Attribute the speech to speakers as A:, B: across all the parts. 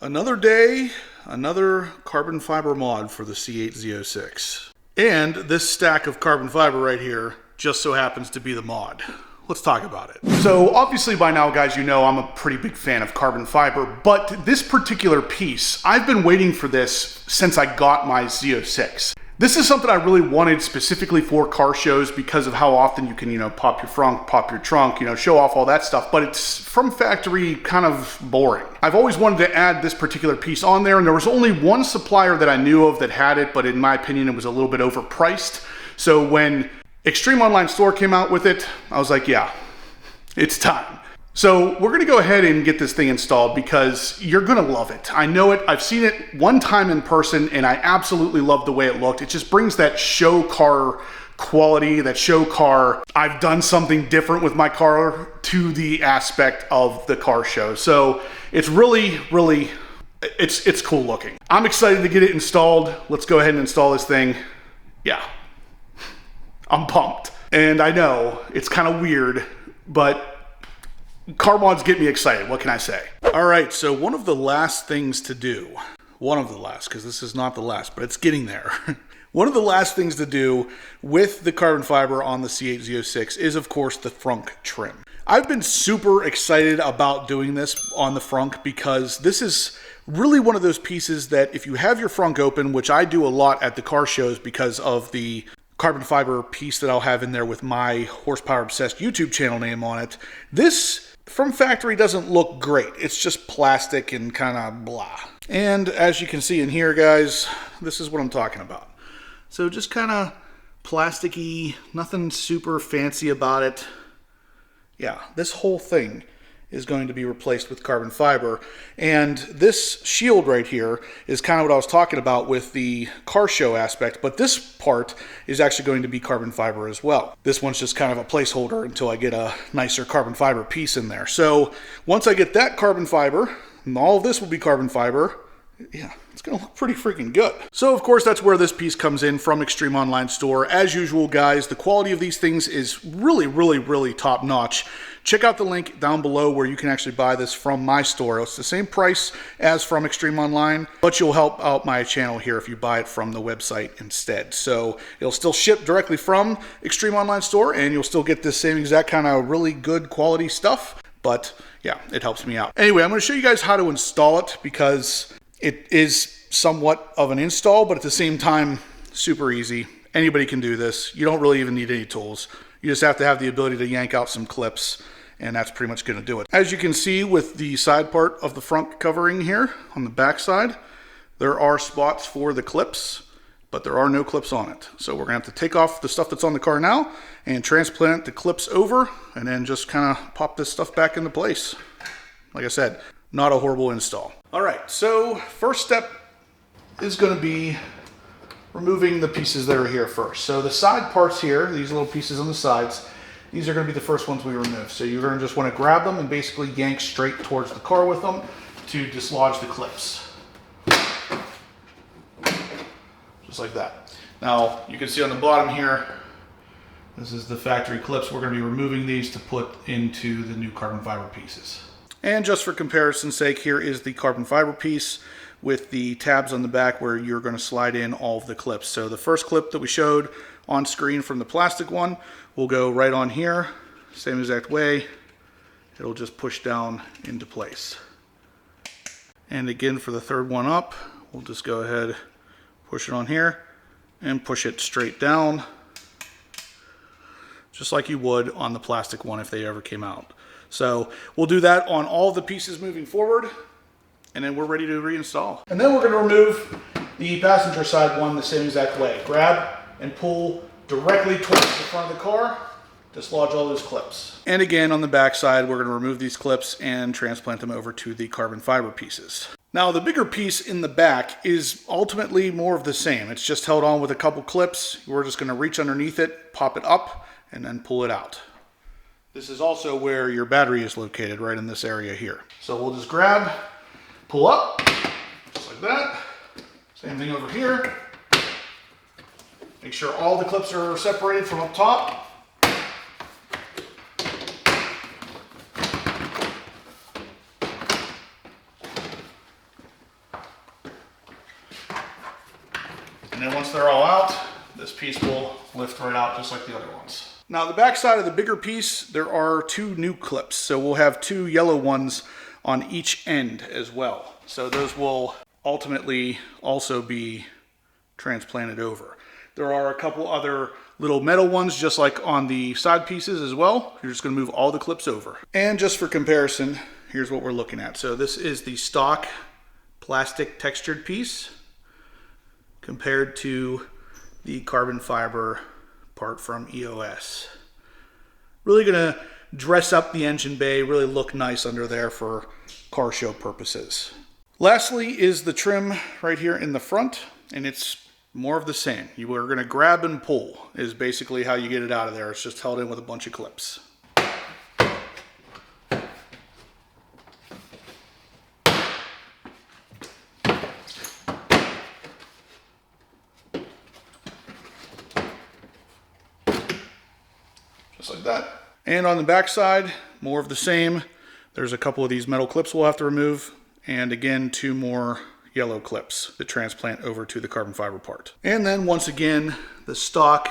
A: Another day, another carbon fiber mod for the C8 Z06. And this stack of carbon fiber right here just so happens to be the mod. Let's talk about it. So obviously by now, guys, you know I'm a pretty big fan of carbon fiber, but this particular piece, I've been waiting for this since I got my Z06. This is something I really wanted specifically for car shows because of how often you can, pop your frunk, pop your trunk, show off all that stuff, but it's from factory kind of boring. I've always wanted to add this particular piece on there, and there was only one supplier that I knew of that had it, but in my opinion, it was a little bit overpriced. So when Extreme Online Store came out with it, I was like, yeah, it's time. So we're gonna go ahead and get this thing installed because you're gonna love it. I know it, I've seen it one time in person and I absolutely love the way it looked. It just brings that show car quality, that show car, I've done something different with my car to the aspect of the car show. So it's really, it's cool looking. I'm excited to get it installed. Let's go ahead and install this thing. Yeah, I'm pumped. And I know it's kind of weird, but car mods get me excited, what can I say? All right, so one of the last things to do, because this is not the last, but it's getting there. One of the last things to do with the carbon fiber on the C8 Z06 is, of course, the frunk trim. I've been super excited about doing this on the frunk because this is really one of those pieces that if you have your frunk open, which I do a lot at the car shows because of the carbon fiber piece that I'll have in there with my Horsepower Obsessed YouTube channel name on it, this from factory doesn't look great. It's just plastic and kind of blah. And as you can see in here, guys, this is what I'm talking about. So just kind of plasticky, nothing super fancy about it. Yeah, this whole thing is going to be replaced with carbon fiber. And this shield right here is kind of what I was talking about with the car show aspect, but this part is actually going to be carbon fiber as well. This one's just kind of a placeholder until I get a nicer carbon fiber piece in there. So once I get that carbon fiber, and all of this will be carbon fiber, yeah, it's gonna look pretty freaking good. So of course, that's where this piece comes in from Extreme Online Store. As usual, guys, the quality of these things is really top notch. Check out the link down below where you can actually buy this from my store. It's the same price as from Extreme Online, but you'll help out my channel here if you buy it from the website instead. So it'll still ship directly from Extreme Online Store and you'll still get this same exact kind of really good quality stuff. But yeah, it helps me out. Anyway, I'm gonna show you guys how to install it because it is somewhat of an install, but at the same time, super easy. Anybody can do this. You don't really even need any tools. You just have to have the ability to yank out some clips, and that's pretty much gonna do it. As you can see with the side part of the front covering here on the back side, there are spots for the clips, but there are no clips on it. So we're gonna have to take off the stuff that's on the car now and transplant the clips over, and then just kind of pop this stuff back into place. Like I said, not a horrible install. All right, so first step is gonna be removing the pieces that are here first. So the side parts here, these little pieces on the sides, these are gonna be the first ones we remove. So you're gonna just wanna grab them and basically yank straight towards the car with them to dislodge the clips. Just like that. Now, you can see on the bottom here, this is the factory clips. We're gonna be removing these to put into the new carbon fiber pieces. And just for comparison's sake, here is the carbon fiber piece with the tabs on the back where you're going to slide in all of the clips. So the first clip that we showed on screen from the plastic one will go right on here, same exact way. It'll just push down into place. And again, for the third one up, we'll just go ahead, push it on here and push it straight down, just like you would on the plastic one if they ever came out. So we'll do that on all the pieces moving forward, and then we're ready to reinstall. And then we're going to remove the passenger side one the same exact way. Grab and pull directly towards the front of the car, dislodge all those clips. And again, on the back side, we're going to remove these clips and transplant them over to the carbon fiber pieces. Now, the bigger piece in the back is ultimately more of the same. It's just held on with a couple clips. We're just going to reach underneath it, pop it up, and then pull it out. This is also where your battery is located, right in this area here. So we'll just grab, pull up, just like that. Same thing over here. Make sure all the clips are separated from up top. And then once they're all out, this piece will lift right out just like the other ones. Now the back side of the bigger piece, there are 2 new clips. So we'll have 2 yellow ones on each end as well. So those will ultimately also be transplanted over. There are a couple other little metal ones just like on the side pieces as well. You're just going to move all the clips over. And just for comparison, here's what we're looking at. So this is the stock plastic textured piece compared to the carbon fiber part from EOS. Really going to dress up the engine bay, really look nice under there for car show purposes. Lastly is the trim right here in the front, and it's more of the same. You are going to grab and pull is basically how you get it out of there. It's just held in with a bunch of clips. Just like that. And on the back side, more of the same. There's a couple of these metal clips we'll have to remove, and again 2 more yellow clips that transplant over to the carbon fiber part. And then once again, the stock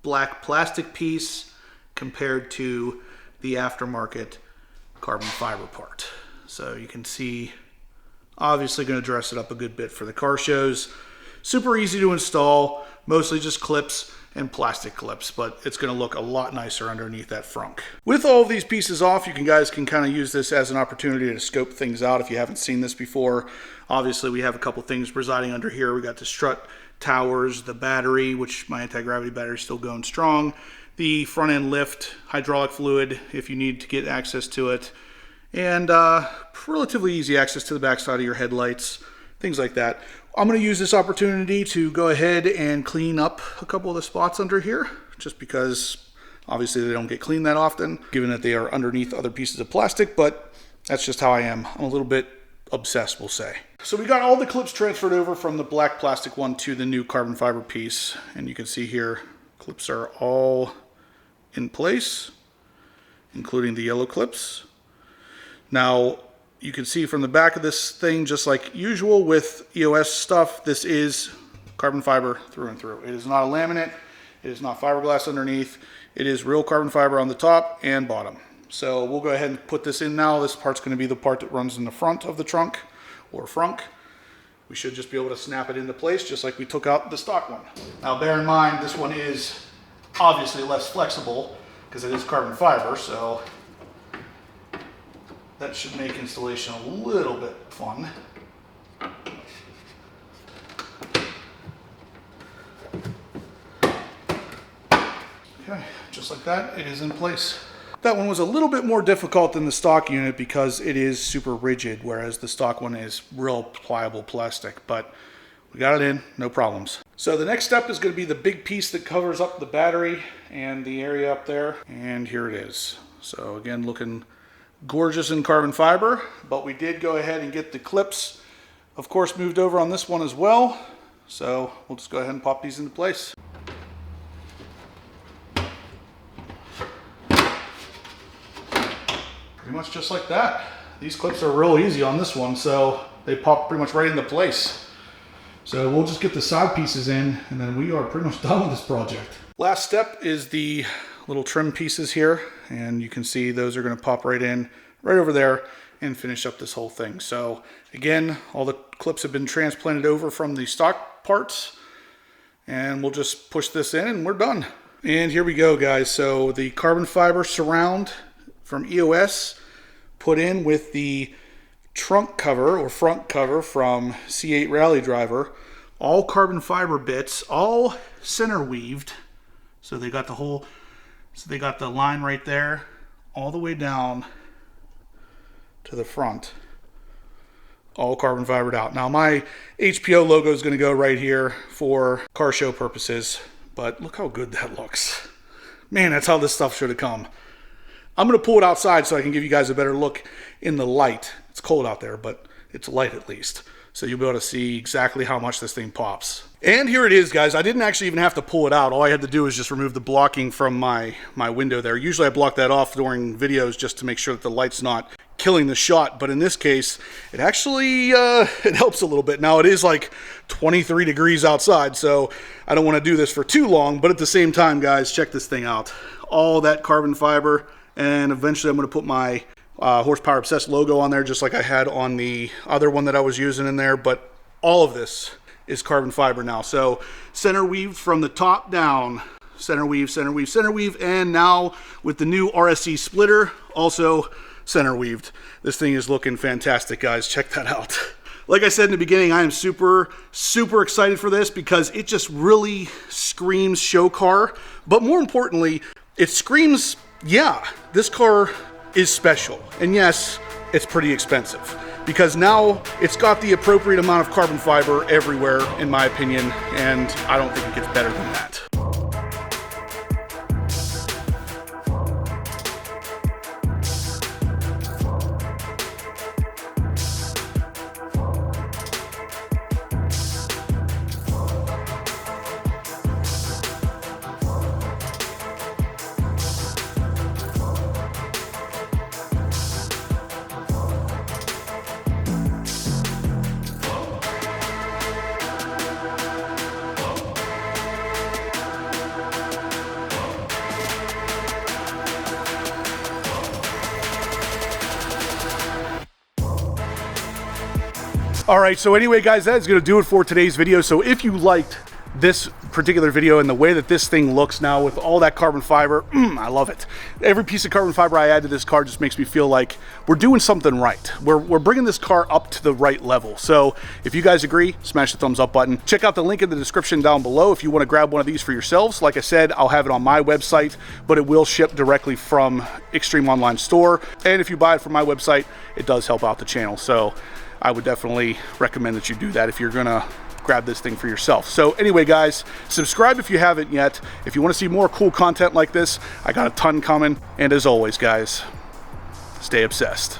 A: black plastic piece compared to the aftermarket carbon fiber part. So you can see, obviously going to dress it up a good bit for the car shows. Super easy to install, mostly just clips and plastic clips, but it's going to look a lot nicer underneath that frunk. With all of these pieces off, you guys can kind of use this as an opportunity to scope things out if you haven't seen this before. Obviously, we have a couple things residing under here. We got the strut towers, the battery, which my anti-gravity battery is still going strong, the front end lift, hydraulic fluid if you need to get access to it, and relatively easy access to the back side of your headlights, things like that. I'm going to use this opportunity to go ahead and clean up a couple of the spots under here, just because obviously they don't get cleaned that often, given that they are underneath other pieces of plastic, but that's just how I am. I'm a little bit obsessed, we'll say. So we got all the clips transferred over from the black plastic one to the new carbon fiber piece, and you can see here, clips are all in place, including the yellow clips. Now, you can see from the back of this thing, just like usual with EOS stuff, this is carbon fiber through and through. It is not a laminate. It is not fiberglass underneath. It is real carbon fiber on the top and bottom. So we'll go ahead and put this in now. This part's going to be the part that runs in the front of the trunk or frunk. We should just be able to snap it into place just like we took out the stock one. Now bear in mind, this one is obviously less flexible because it is carbon fiber, so that should make installation a little bit fun. Okay, just like that, it is in place. That one was a little bit more difficult than the stock unit because it is super rigid, whereas the stock one is real pliable plastic, but we got it in, no problems. So the next step is going to be the big piece that covers up the battery and the area up there, and here it is. So again, looking gorgeous in carbon fiber, but we did go ahead and get the clips, of course, moved over on this one as well. So we'll just go ahead and pop these into place. Pretty much just like that. These clips are real easy on this one, so they pop pretty much right into place. So we'll just get the side pieces in, and then we are pretty much done with this project. Last step is the little trim pieces here, and you can see those are going to pop right in right over there and finish up this whole thing. So again, all the clips have been transplanted over from the stock parts, and we'll just push this in and we're done. And here we go, guys. So the carbon fiber surround from EOS put in with the trunk cover or front cover from C8 Rally Driver, all carbon fiber bits, all center weaved. So they got the whole, so they got the line right there all the way down to the front, all carbon fibered out. Now my HPO logo is going to go right here for car show purposes, but look how good that looks. Man, that's how this stuff should have come. I'm going to pull it outside so I can give you guys a better look in the light. It's cold out there, but it's light at least. So you'll be able to see exactly how much this thing pops. And here it is, guys. I didn't actually even have to pull it out. All I had to do is just remove the blocking from my window there. Usually I block that off during videos just to make sure that the light's not killing the shot, but in this case, it actually it helps a little bit. Now it is like 23 degrees outside, so I don't want to do this for too long, but at the same time, guys, check this thing out. All that carbon fiber, and eventually I'm going to put my Horsepower Obsessed logo on there, just like I had on the other one that I was using in there, but all of this is carbon fiber now. So center weaved from the top down, center weave, center weave, center weave, and now with the new RSC splitter, also center weaved. This thing is looking fantastic, guys. Check that out. Like I said in the beginning, I am super excited for this because it just really screams show car, but more importantly, it screams, yeah, this car is special. And yes, it's pretty expensive, because now it's got the appropriate amount of carbon fiber everywhere, in my opinion, and I don't think it gets better than that. All right, so anyway, guys, that is going to do it for today's video. So if you liked this particular video and the way that this thing looks now with all that carbon fiber, I love it. Every piece of carbon fiber I add to this car just makes me feel like we're doing something right. We're bringing this car up to the right level. So if you guys agree, smash the thumbs up button. Check out the link in the description down below if you want to grab one of these for yourselves. Like I said, I'll have it on my website, but it will ship directly from Extreme Online Store. And if you buy it from my website, it does help out the channel. So I would definitely recommend that you do that if you're gonna grab this thing for yourself. So anyway, guys, subscribe if you haven't yet. If you want to see more cool content like this, I got a ton coming. And as always, guys, stay obsessed.